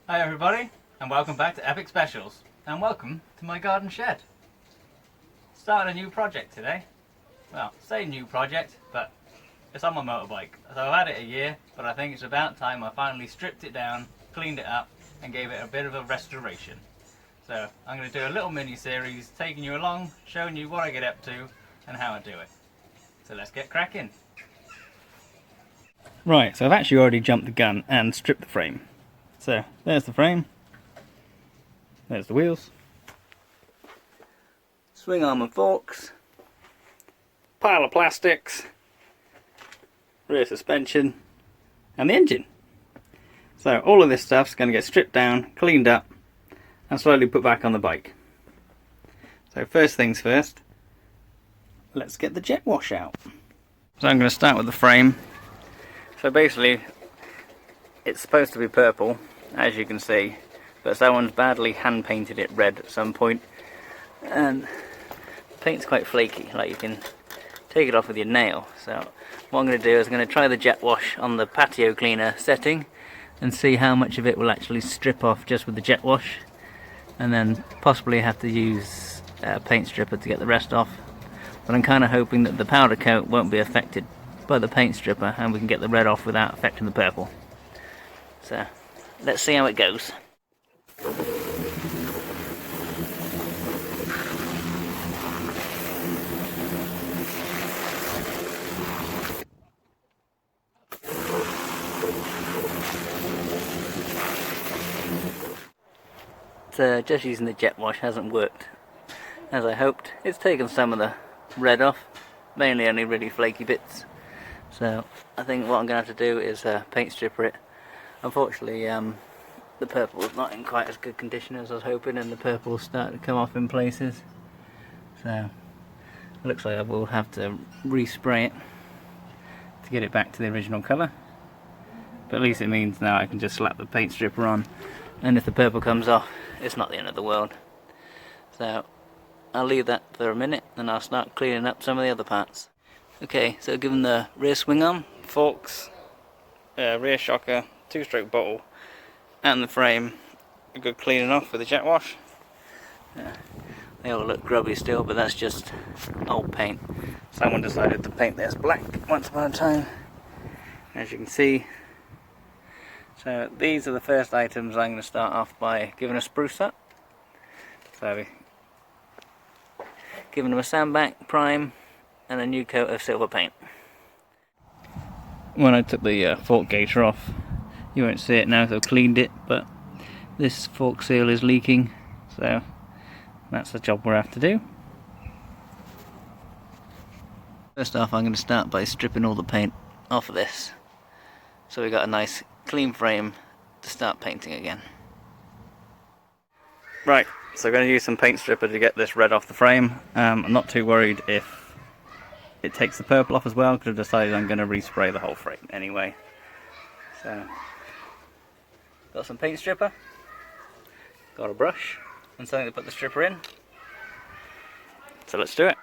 Hi everybody, and welcome back to Epic Specials, and welcome to my garden shed. Starting a new project today. Well, say new project, but it's on my motorbike. So I've had it a year, but I think it's about time I finally stripped it down, cleaned it up, and gave it a bit of a restoration. So I'm going to do a little mini series, taking you along, showing you what I get up to, and how I do it. So let's get cracking. Right, so I've actually already jumped the gun and stripped the frame. So there's the frame, there's the wheels, swing arm and forks, pile of plastics, rear suspension, and the engine. So all of this stuff's going to get stripped down, cleaned up, and slowly put back on the bike. So first things first, let's get the jet wash out. So I'm going to start with the frame. So basically it's supposed to be purple, as you can see, but someone's badly hand painted it red at some point, and the paint's quite flaky, like you can take it off with your nail. So what I'm going to do is I'm going to try the jet wash on the patio cleaner setting and see how much of it will actually strip off just with the jet wash, and then possibly have to use a paint stripper to get the rest off. But I'm kind of hoping that the powder coat won't be affected by the paint stripper and we can get the red off without affecting the purple. So let's see how it goes. So just using the jet wash hasn't worked as I hoped. It's taken some of the red off, mainly only really flaky bits. So I think what I'm going to have to do is paint stripper it. Unfortunately the purple is not in quite as good condition as I was hoping, and the purple will start to come off in places. So it looks like I will have to respray it to get it back to the original colour. But at least it means now I can just slap the paint stripper on, and if the purple comes off, it's not the end of the world. So I'll leave that for a minute and I'll start cleaning up some of the other parts. Okay, so given the rear swing arm, forks, rear shocker, two-stroke bottle, and the frame a good cleaning off with the jet wash. They all look grubby still, but that's just old paint. Someone decided to paint this black once upon a time, as you can see. So these are the first items I'm going to start off by giving a spruce up. So giving them a sandback, prime, and a new coat of silver paint. When I took the fork gaiter off, you won't see it now because I've cleaned it, but this fork seal is leaking, so that's the job we'll have to do. First off, I'm going to start by stripping all the paint off of this, so we got a nice clean frame to start painting again. Right, so I'm going to use some paint stripper to get this red off the frame. I'm not too worried if it takes the purple off as well, because I've decided I'm going to respray the whole frame anyway. So, got some paint stripper, got a brush, and something to put the stripper in. So let's do it.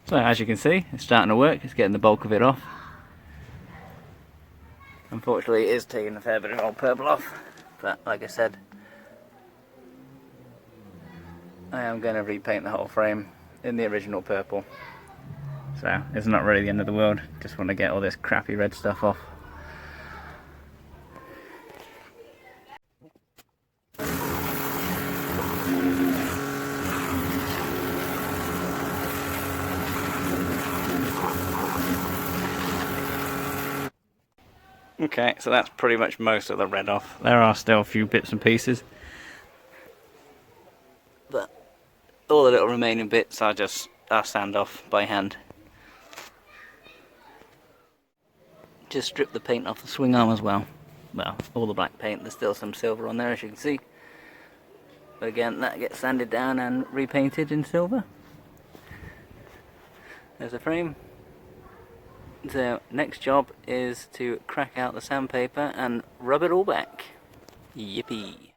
So as you can see, it's starting to work, it's getting the bulk of it off. Unfortunately it is taking a fair bit of old purple off, but like I said, I am going to repaint the whole frame in the original purple. So it's not really the end of the world, just want to get all this crappy red stuff off. Okay, so that's pretty much most of the red off. There are still a few bits and pieces, but all the little remaining bits I'll sand off by hand. just strip the paint off the swing arm as well. Well, all the black paint, there's still some silver on there as you can see. But again, that gets sanded down and repainted in silver. There's the frame. So next job is to crack out the sandpaper and rub it all back. Yippee!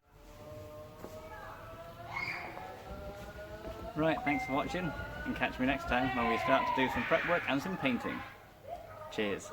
Right, thanks for watching, and catch me next time when we start to do some prep work and some painting. Cheers!